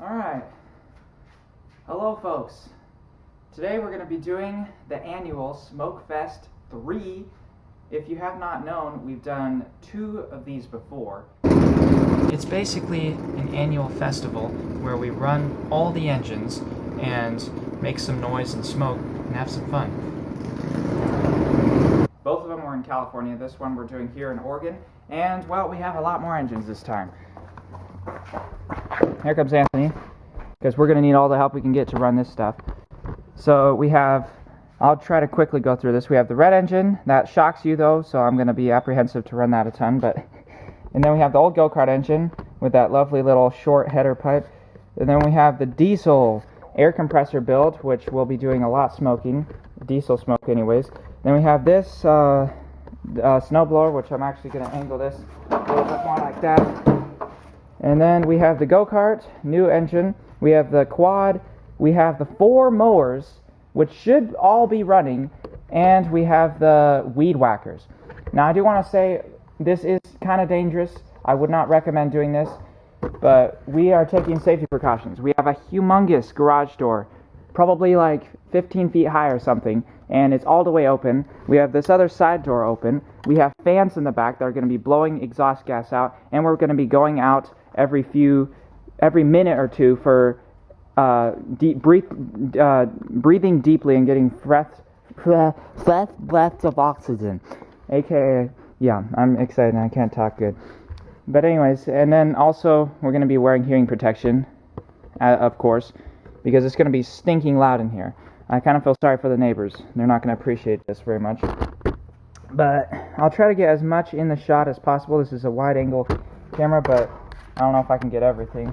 Alright, hello folks. Today we're going to be doing the annual Smoke Fest 3. If you have not known, we've done 2 of these before. It's basically an annual festival where we run all the engines and make some noise and smoke and have some fun. Both of them were in California. This one we're doing here in Oregon. And, well, we have a lot more engines this time. Here comes Anthony, because we're going to need all the help we can get to run this stuff. So we have, I'll try to quickly go through this. We have the red engine. That shocks you though, so I'm going to be apprehensive to run that a ton. And then we have the old go-kart engine with that lovely little short header pipe. And then we have the diesel air compressor build, which we'll be doing a lot smoking, diesel smoke anyways. Then we have this snowblower, which I'm actually going to angle this a little bit more like that. And then we have the go-kart, new engine. We have the quad. We have the 4 mowers, which should all be running. And we have the weed whackers. Now, I do want to say this is kind of dangerous. I would not recommend doing this. But we are taking safety precautions. We have a humongous garage door, probably like 15 feet high or something. And it's all the way open. We have this other side door open. We have fans in the back that are going to be blowing exhaust gas out. And we're going to be going out every minute or two for breathing deeply and getting breaths of oxygen. AKA, yeah, I'm excited. I can't talk good. But anyways, and then also we're going to be wearing hearing protection, of course, because it's going to be stinking loud in here. I kind of feel sorry for the neighbors. They're not going to appreciate this very much. But I'll try to get as much in the shot as possible. This is a wide angle camera, but I don't know if I can get everything.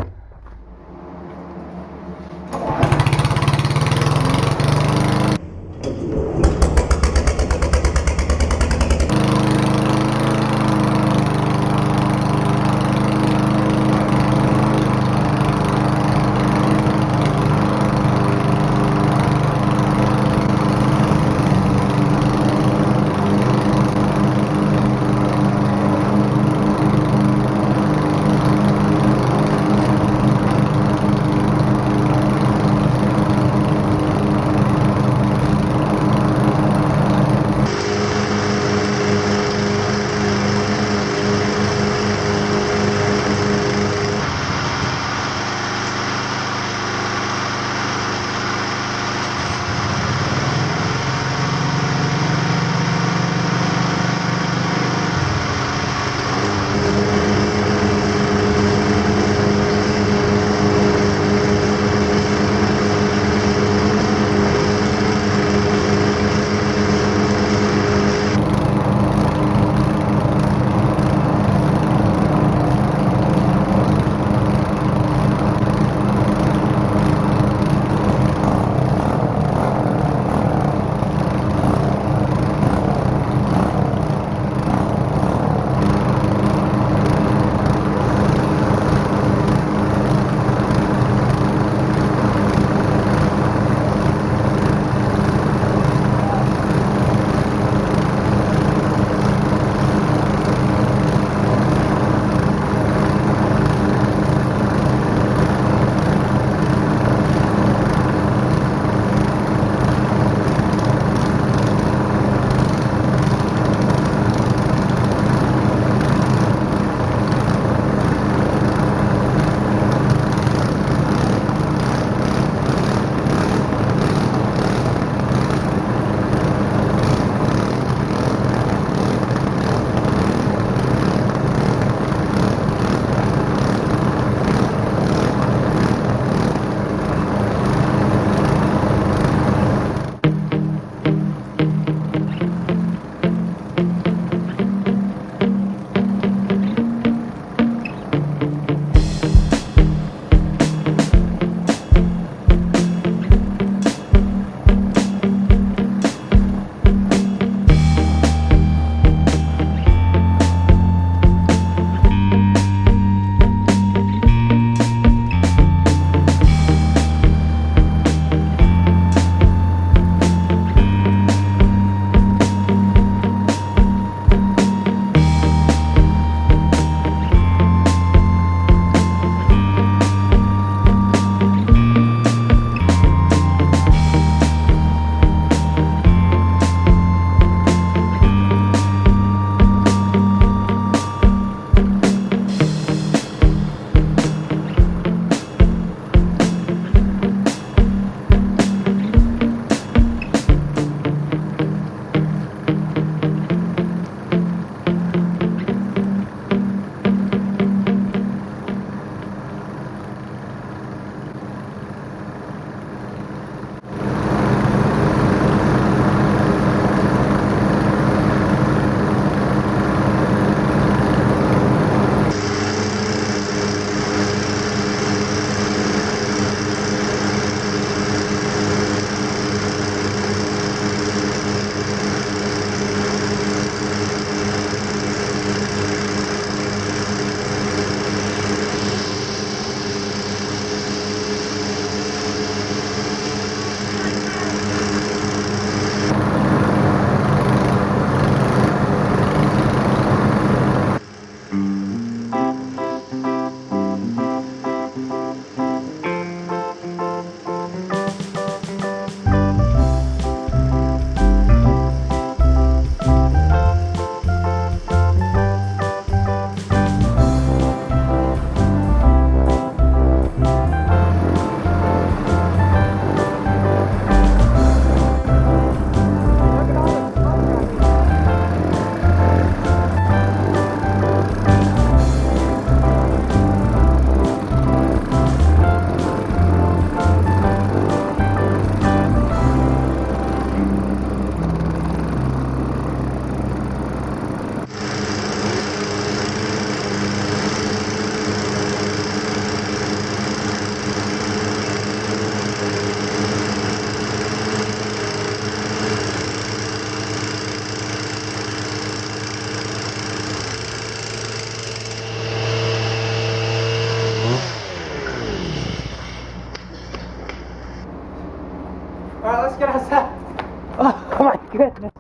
goodness.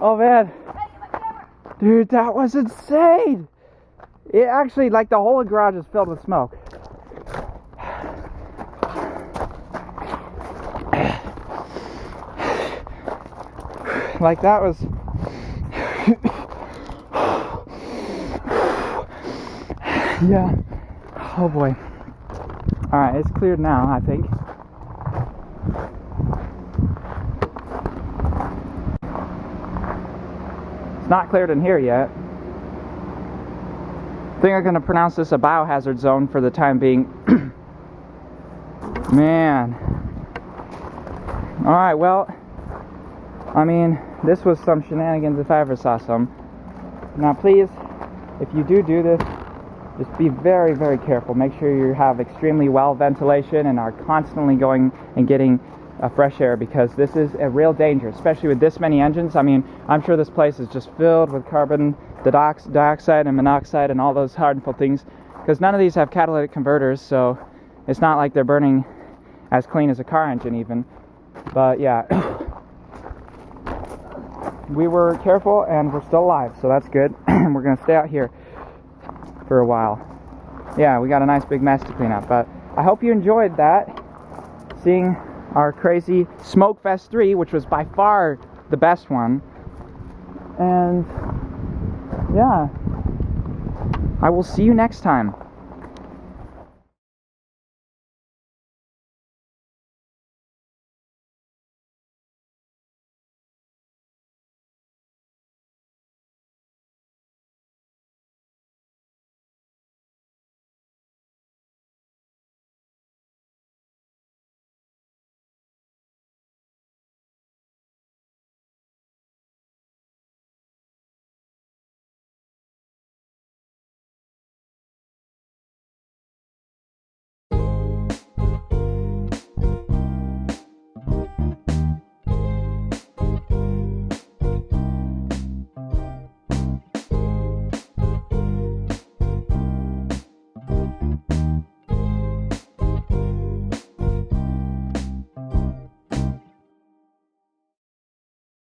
Oh man. Dude, that was insane. It actually, like, the whole garage is filled with smoke. Like, that was... Yeah. Oh boy. Alright, it's cleared now, I think. It's not cleared in here yet. I think I'm going to pronounce this a biohazard zone for the time being. Man. Alright, well, I mean, this was some shenanigans if I ever saw some. Now please, if you do this, just be very, very careful. Make sure you have extremely well ventilation and are constantly going and getting fresh air, because this is a real danger, especially with this many engines. I mean, I'm sure this place is just filled with carbon dioxide and monoxide and all those harmful things, because none of these have catalytic converters, so it's not like they're burning as clean as a car engine even. But yeah, we were careful and we're still alive, so that's good. And we're going to stay out here for a while. Yeah, we got a nice big mess to clean up, but I hope you enjoyed that, seeing our crazy Smoke Fest 3, which was by far the best one. And yeah, I will see you next time.